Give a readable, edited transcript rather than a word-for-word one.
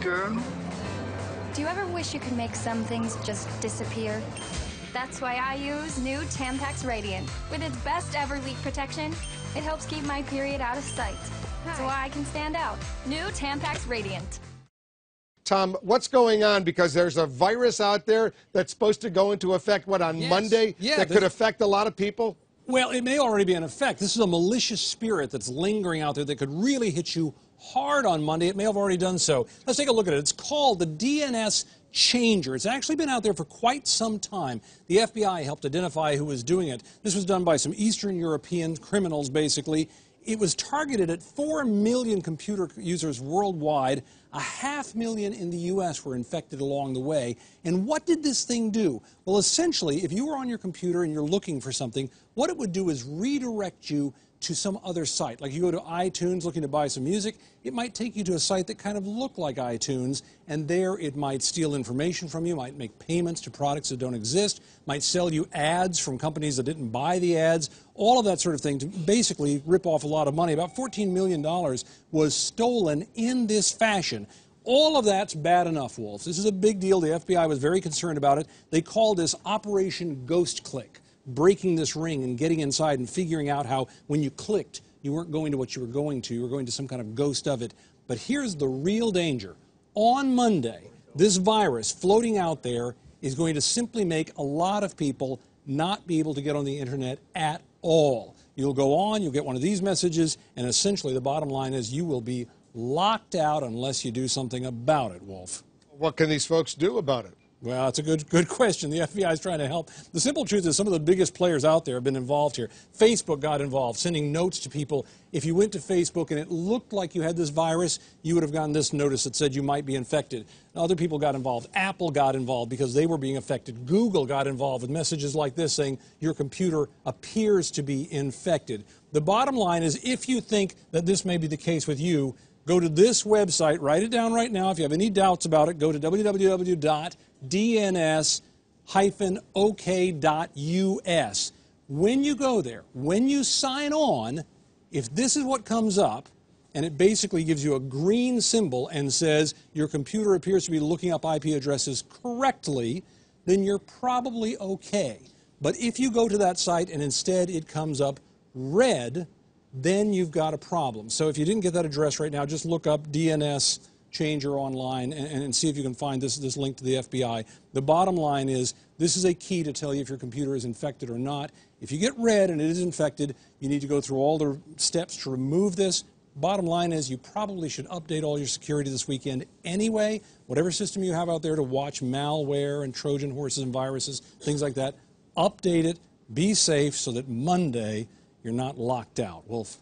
Girl. Do you ever wish you could make some things just disappear? That's why I use new Tampax Radiant. With its best ever leak protection, it helps keep my period out of sight. That's why I can stand out. New Tampax Radiant. Tom, what's going on? Because there's a virus out there that's supposed to go into effect, what, on Monday? Yeah, that could affect a lot of people? Well, it may already be in effect. This is a malicious spirit that's lingering out there that could really hit you hard on Monday. It may have already done so. Let's take a look at it. It's called the DNS Changer. It's actually been out there for quite some time. The FBI helped identify who was doing it. This was done by some Eastern European criminals, basically. It was targeted at 4 million computer users worldwide. 500,000 in the U.S. were infected along the way. And what did this thing do? Well, essentially, if you were on your computer and you're looking for something, what it would do is redirect you to some other site. Like you go to iTunes looking to buy some music, it might take you to a site that kind of looked like iTunes, and there it might steal information from you, might make payments to products that don't exist, might sell you ads from companies that didn't buy the ads, all of that sort of thing to basically rip off a lot of money. About $14 million was stolen in this fashion. All of that's bad enough, Wolf. This is a big deal. The FBI was very concerned about it. They called this Operation Ghost Click, breaking this ring and getting inside and figuring out how when you clicked, you weren't going to what you were going to. You were going to some kind of ghost of it. But here's the real danger. On Monday, this virus floating out there is going to simply make a lot of people not be able to get on the internet at all. You'll go on, you'll get one of these messages, and essentially the bottom line is you will be locked out unless you do something about it, Wolf. What can these folks do about it? Well, it's a good question. The FBI is trying to help. The simple truth is some of the biggest players out there have been involved here. Facebook got involved, sending notes to people. If you went to Facebook and it looked like you had this virus, you would have gotten this notice that said you might be infected. Other people got involved. Apple got involved because they were being affected. Google got involved with messages like this saying your computer appears to be infected. The bottom line is if you think that this may be the case with you, go to this website, write it down right now. If you have any doubts about it, go to www.dns-ok.us. When you go there, when you sign on, if this is what comes up, and it basically gives you a green symbol and says your computer appears to be looking up IP addresses correctly, then you're probably okay. But if you go to that site and instead it comes up red, then you've got a problem. So if you didn't get that address right now, just look up DNS Changer online and see if you can find this link to the FBI. The bottom line is this is a key to tell you if your computer is infected or not. If you get red and it is infected, you need to go through all the steps to remove this. Bottom line is you probably should update all your security this weekend anyway. Whatever system you have out there to watch malware and Trojan horses and viruses, things like that, update it, be safe so that Monday you're not locked out. Wolf.